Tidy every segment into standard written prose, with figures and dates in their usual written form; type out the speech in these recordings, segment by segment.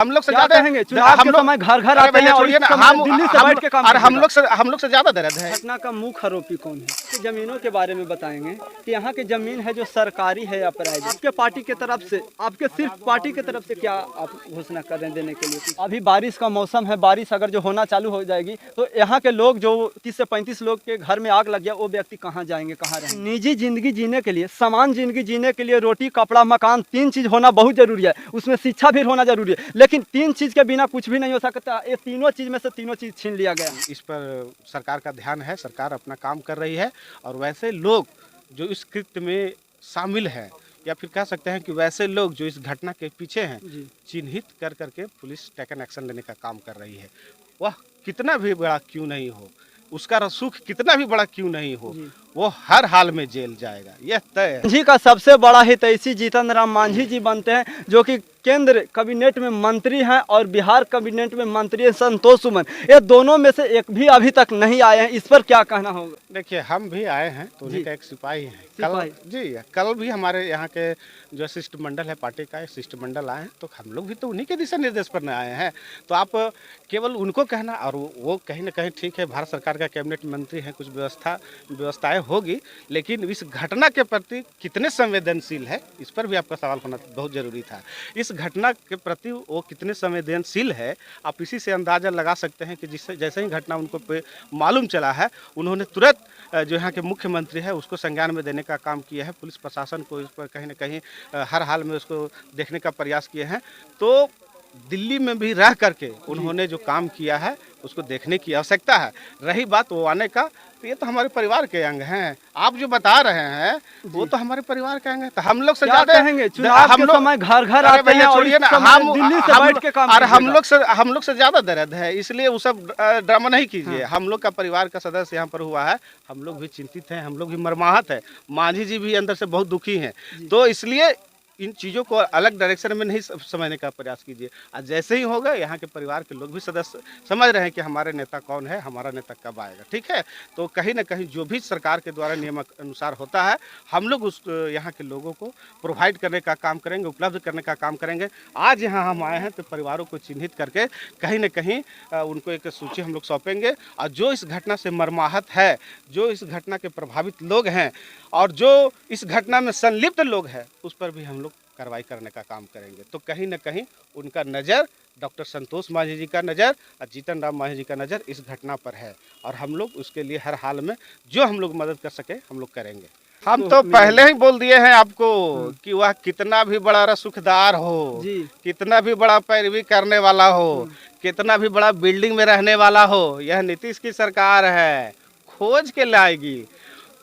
हम लोग से ज्यादा कहेंगे चुनाव के समय घर घर आते हैं और इस समय दिल्ली से बैठ के काम और हम लोग से ज्यादा दर्द है। घटना का मुख्य आरोपी कौन है? कि जमीनों के बारे में बताएंगे कि यहाँ की जमीन है जो सरकारी है या प्राइवेट। आपके पार्टी की तरफ से, आपके सिर्फ पार्टी की तरफ से क्या आप घोषणा कर रहे हैं देने के लिए? अभी बारिश का मौसम है, बारिश अगर जो होना चालू हो जाएगी तो यहाँ के लोग जो 30 से 35 लोग के घर में आग लग गया, वो व्यक्ति कहाँ जाएंगे, कहाँ रहेंगे? निजी जिंदगी जीने के लिए, समान जिंदगी जीने के लिए रोटी, कपड़ा, मकान, 3 चीज होना बहुत जरूरी है। उसमें शिक्षा भी होना जरूरी है, लेकिन 3 चीज के बिना कुछ भी नहीं हो सकता। ये तीनों चीज में से तीनों चीज छीन लिया गया। इस पर सरकार का ध्यान है, सरकार अपना काम कर रही है और वैसे लोग जो इस कृत्य में शामिल हैं या फिर कह सकते हैं कि वैसे लोग जो इस घटना के पीछे हैं चिन्हित कर करके पुलिस टेकन एक्शन लेने का काम कर रही है। वह कितना भी बड़ा क्यों नहीं हो, उसका रसूख कितना भी बड़ा क्यों नहीं हो, वो हर हाल में जेल जाएगा, यह तय है। जी का सबसे बड़ा हितैषी जीतन राम मांझी जी बनते हैं, जो कि केंद्र कैबिनेट में मंत्री हैं और बिहार कैबिनेट में मंत्री है संतोष सुमन। ये दोनों में से एक भी अभी तक नहीं आए हैं, इस पर क्या कहना होगा? देखिए, हम भी आए हैं तो उन्हीं का एक सिपाही है। कल भी हमारे यहाँ के जो शिष्टमंडल है पार्टी का शिष्टमंडल आए हैं, तो हम लोग भी तो उन्हीं के दिशा निर्देश पर न आए हैं। तो आप केवल उनको कहना, और वो कहीं ना कहीं ठीक है, भारत सरकार का कैबिनेट मंत्री है, कुछ व्यवस्थाएं होगी, लेकिन इस घटना के प्रति कितने संवेदनशील है, इस पर भी आपका सवाल होना बहुत जरूरी था। इस घटना के प्रति वो कितने संवेदनशील है, आप इसी से अंदाजा लगा सकते हैं कि जिससे जैसे ही घटना उनको पे मालूम चला है, उन्होंने तुरंत जो यहाँ के मुख्यमंत्री है उसको संज्ञान में देने का काम किया है। पुलिस प्रशासन को इस पर कहीं ना कहीं हर हाल में उसको देखने का प्रयास किए हैं। तो दिल्ली में भी रह करके उन्होंने जो काम किया है उसको देखने की आवश्यकता है। रही बात वो आने का, तो ये तो हमारे परिवार के अंग हैं। आप जो बता रहे हैं वो तो हमारे परिवार के अंग हैं। तो हम लोग से ज्यादा कहेंगे चुनाव के समय घर घर आते हैं और इस समय दिल्ली से बैठ के काम, और हम लोग से ज्यादा दर्द है, इसलिए वो सब ड्रामा नहीं कीजिए। हम लोग का परिवार का सदस्य यहाँ पर हुआ है, हम लोग भी चिंतित हैं, हम लोग भी मर्माहत है। मांझी जी भी अंदर से बहुत दुखी हैं, तो इसलिए इन चीज़ों को अलग डायरेक्शन में नहीं समझने का प्रयास कीजिए। और जैसे ही होगा, यहाँ के परिवार के लोग भी सदस्य समझ रहे हैं कि हमारे नेता कौन है, हमारा नेता कब आएगा, ठीक है। तो कहीं ना कहीं जो भी सरकार के द्वारा नियम अनुसार होता है, हम लोग उस यहाँ के लोगों को प्रोवाइड करने का काम करेंगे, उपलब्ध करने का काम करेंगे। आज यहाँ हम आए हैं तो परिवारों को चिन्हित करके कहीं ना कहीं उनको एक सूची हम लोग सौंपेंगे। और जो इस घटना से मर्माहत है, जो इस घटना के प्रभावित लोग हैं और जो इस घटना में संलिप्त लोग हैं, उस पर भी हम लोग कार्रवाई करने का काम करेंगे। तो कहीं ना कहीं उनका नज़र, डॉक्टर संतोष मांझी जी का नज़र और जीतन राम मांझी जी का नज़र इस घटना पर है, और हम लोग उसके लिए हर हाल में जो हम लोग मदद कर सके हम लोग करेंगे। हम तो पहले ही बोल दिए हैं आपको कि वह कितना भी बड़ा रसूखदार हो, कितना भी बड़ा पैरवी करने वाला हो, कितना भी बड़ा बिल्डिंग में रहने वाला हो, यह नीतीश की सरकार है, खोज के लाएगी।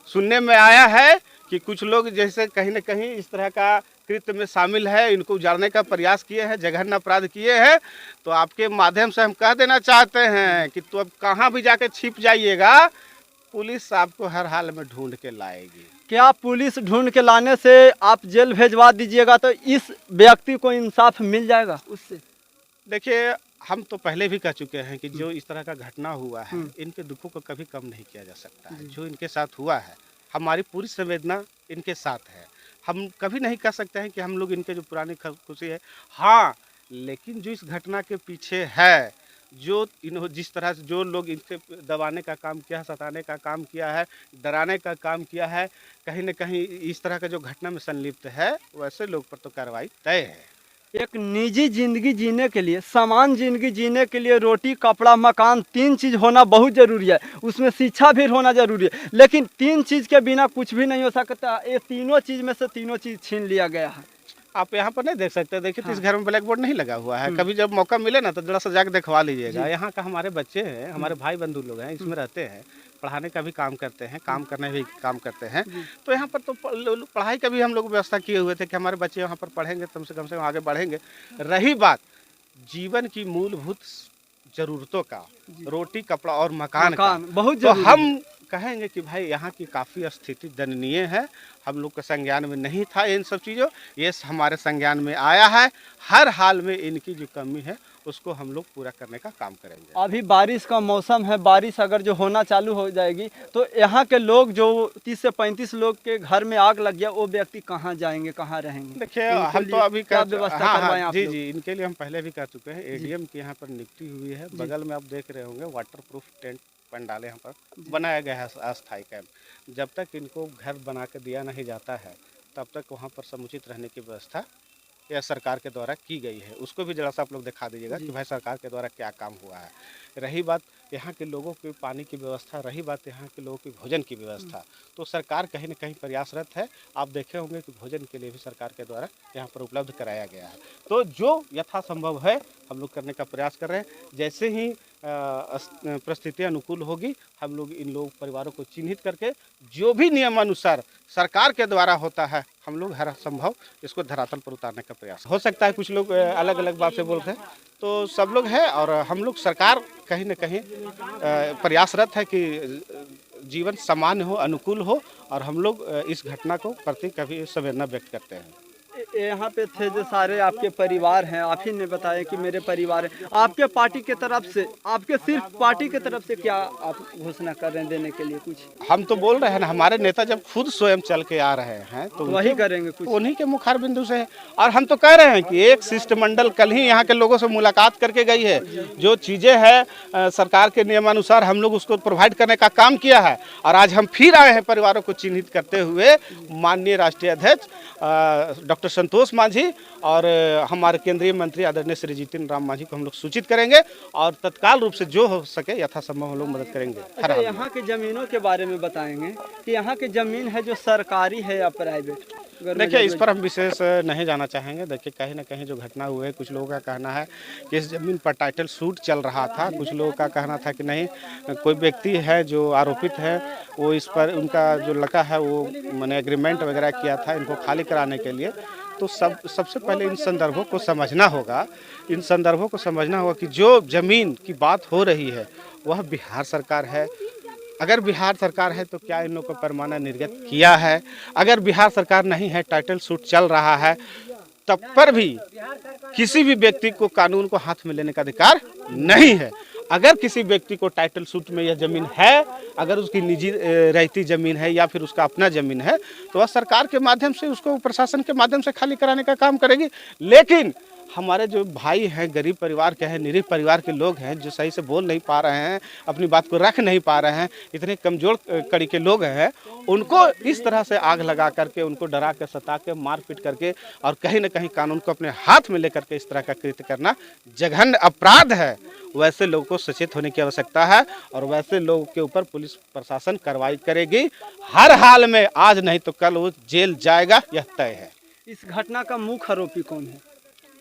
सुनने में आया है कि कुछ लोग जैसे कहीं ना कहीं इस तरह का कृत्य में शामिल है, इनको उजाड़ने का प्रयास किए हैं, जघन्य अपराध किए हैं। तो आपके माध्यम से हम कह देना चाहते हैं कि तो अब कहाँ भी जाके छिप जाइएगा, पुलिस आपको हर हाल में ढूंढ के लाएगी। क्या पुलिस ढूंढ के लाने से आप जेल भेजवा दीजिएगा तो इस व्यक्ति को इंसाफ मिल जाएगा उससे? देखिए, हम तो पहले भी कह चुके हैं कि जो इस तरह का घटना हुआ है, इनके दुखों को कभी कम नहीं किया जा सकता है। जो इनके साथ हुआ है, हमारी पूरी संवेदना इनके साथ है। हम कभी नहीं कह सकते हैं कि हम लोग इनके जो पुरानी खुशी है, हाँ, लेकिन जो इस घटना के पीछे है, जो जिस तरह से जो लोग इनसे दबाने का काम किया है, सताने का काम किया है, डराने का काम किया है, कहीं ना कहीं इस तरह का जो घटना में संलिप्त है, वैसे लोग पर तो कार्रवाई तय है। एक निजी जिंदगी जीने के लिए, समान जिंदगी जीने के लिए रोटी, कपड़ा, मकान, 3 चीज होना बहुत जरूरी है। उसमें शिक्षा भी होना जरूरी है, लेकिन 3 चीज के बिना कुछ भी नहीं हो सकता। ये तीनों चीज में से तीनों चीज छीन लिया गया है। आप यहाँ पर नहीं देख सकते, देखिए तो इस घर में ब्लैक बोर्ड नहीं लगा हुआ है। कभी जब मौका मिले ना तो जरा सा जाकर दिखवा लीजिएगा। यहाँ का हमारे बच्चे हैं, हमारे भाई बंधु लोग हैं, इसमें रहते हैं, पढ़ाने का भी काम करते हैं, काम करने भी काम करते हैं। तो यहाँ पर तो पढ़ाई का भी हम लोग व्यवस्था किए हुए थे कि हमारे बच्चे यहाँ पर पढ़ेंगे, कम से कम आगे बढ़ेंगे। रही बात जीवन की मूलभूत जरूरतों का, रोटी, कपड़ा और मकान का, बहुत तो हम कहेंगे कि भाई यहाँ की काफ़ी स्थिति दयनीय है, हम लोग के संज्ञान में नहीं था इन सब चीज़ों, ये हमारे संज्ञान में आया है। हर हाल में इनकी जो कमी है उसको हम लोग पूरा करने का काम करेंगे। अभी बारिश का मौसम है, बारिश अगर जो होना चालू हो जाएगी तो यहाँ के लोग जो 30 से 35 लोग के घर में आग लग गया, वो व्यक्ति कहाँ जाएंगे, कहाँ रहेंगे? देखिए हम तो अभी क्या व्यवस्था करवाएं आप जी लोग? जी, इनके लिए हम पहले भी कह चुके हैं। एडीएम की यहाँ पर नियुक्ति हुई है, बगल में आप देख रहे होंगे वाटर प्रूफ टेंट पंडाल यहाँ पर बनाया गया है, अस्थायी कैंप। जब तक इनको घर बना के दिया नहीं जाता है तब तक वहाँ पर समुचित रहने की व्यवस्था यह सरकार के द्वारा की गई है। उसको भी जरा सा आप लोग दिखा दीजिएगा कि भाई सरकार के द्वारा क्या काम हुआ है। रही बात यहाँ के लोगों की पानी की व्यवस्था, रही बात यहाँ के लोगों की भोजन की व्यवस्था, तो सरकार कहीं न कहीं प्रयासरत है। आप देखे होंगे कि भोजन के लिए भी सरकार के द्वारा यहाँ पर उपलब्ध कराया गया है। तो जो यथासंभव है हम लोग करने का प्रयास कर रहे हैं। जैसे ही परिस्थिति अनुकूल होगी, हम लोग इन लोग परिवारों को चिन्हित करके जो भी नियमानुसार सरकार के द्वारा होता है, हम लोग हर संभव इसको धरातल पर उतारने का प्रयास। हो सकता है कुछ लोग अलग अलग बात से बोलते हैं, तो सब लोग हैं और हम लोग सरकार कहीं न कहीं प्रयासरत है कि जीवन सामान्य हो, अनुकूल हो, और हम लोग इस घटना को प्रति कभी संवेदना व्यक्त करते हैं। यहाँ पे थे जो सारे आपके परिवार हैं, आप ही ने बताया कि मेरे परिवार है, आपके पार्टी के तरफ से, आपके सिर्फ पार्टी के तरफ से क्या आप घोषणा कर रहे हैं देने के लिए कुछ? हम तो बोल रहे हैं ना, हमारे नेता जब खुद स्वयं चल के आ रहे हैं तो वही करेंगे कुछ, उन्हीं के मुखार बिंदु से है। और हम तो कह रहे हैं कि एक शिष्टमंडल कल ही यहाँ के लोगों से मुलाकात करके गई है। जो चीज़ें हैं सरकार के नियमानुसार हम लोग उसको प्रोवाइड करने का काम किया है, और आज हम फिर आए हैं परिवारों को चिन्हित करते हुए। माननीय राष्ट्रीय अध्यक्ष डॉक्टर संतोष मांझी और हमारे केंद्रीय मंत्री आदरणीय श्री जीतन राम मांझी को हम लोग सूचित करेंगे, और तत्काल रूप से जो हो सके यथासंभव हम लोग मदद करेंगे। अच्छा, यहाँ के जमीनों के बारे में बताएंगे कि यहाँ की जमीन है जो सरकारी है या प्राइवेट? देखिए इस पर हम विशेष नहीं जाना चाहेंगे। देखिए कहीं ना कहीं जो घटना हुई है, कुछ लोगों का कहना है कि इस जमीन पर टाइटल सूट चल रहा था, कुछ लोगों का कहना था कि नहीं, कोई व्यक्ति है जो आरोपित है वो इस पर, उनका जो लड़का है वो मैंने एग्रीमेंट वगैरह किया था इनको खाली कराने के लिए। तो सबसे पहले इन संदर्भों को समझना होगा, कि जो ज़मीन की बात हो रही है वह बिहार सरकार है। अगर बिहार सरकार है तो क्या इन लोगों को परमाना निर्गत किया है? अगर बिहार सरकार नहीं है, टाइटल सूट चल रहा है, तब पर भी किसी भी व्यक्ति को कानून को हाथ में लेने का अधिकार नहीं है। अगर किसी व्यक्ति को टाइटल सूट में यह ज़मीन है, अगर उसकी निजी रहती ज़मीन है या फिर उसका अपना ज़मीन है, तो वह सरकार के माध्यम से, उसको प्रशासन के माध्यम से खाली कराने का काम करेगी। लेकिन हमारे जो भाई हैं, गरीब परिवार के हैं, निरीह परिवार के लोग हैं, जो सही से बोल नहीं पा रहे हैं, अपनी बात को रख नहीं पा रहे हैं, इतने कमज़ोर कड़ी के लोग हैं, उनको इस तरह से आग लगा करके, उनको डरा के, सता के, मारपीट करके और कहीं न कहीं कानून को अपने हाथ में लेकर के इस तरह का कृत्य करना जघन्य अपराध है। वैसे लोगों को सचेत होने की आवश्यकता है, और वैसे लोगों के ऊपर पुलिस प्रशासन कार्रवाई करेगी हर हाल में। आज नहीं तो कल वो जेल जाएगा, यह तय है। इस घटना का मुख्य आरोपी कौन है?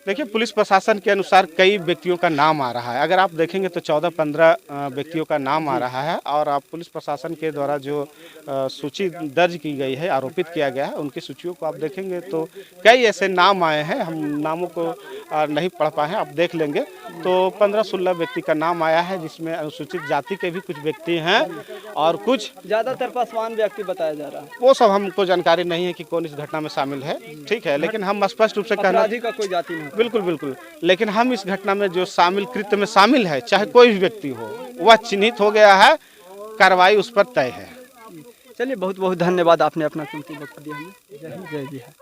देखिए पुलिस प्रशासन के अनुसार कई व्यक्तियों का नाम आ रहा है। अगर आप देखेंगे तो 14-15 व्यक्तियों का नाम आ रहा है, और आप पुलिस प्रशासन के द्वारा जो सूची दर्ज की गई है, आरोपित किया गया है, उनकी सूचियों को आप देखेंगे तो कई ऐसे नाम आए हैं। हम नामों को नहीं पढ़ पाए हैं, आप देख लेंगे तो 15-16 व्यक्ति का नाम आया है, जिसमें अनुसूचित जाति के भी कुछ व्यक्ति हैं और कुछ ज़्यादातर पासवान व्यक्ति बताया जा रहा है। वो सब हमको जानकारी नहीं है कि कौन इस घटना में शामिल है, ठीक है। लेकिन हम स्पष्ट रूप से कहना, अपराधी का कोई जाति नहीं। बिल्कुल, लेकिन हम इस घटना में जो कृत्य में शामिल है, चाहे कोई भी व्यक्ति हो, वह चिन्हित हो गया है, कार्रवाई उस पर तय है। चलिए, बहुत बहुत धन्यवाद, आपने अपना कीमती वक्त दिया हमें। जय हिंद, जय बिहार।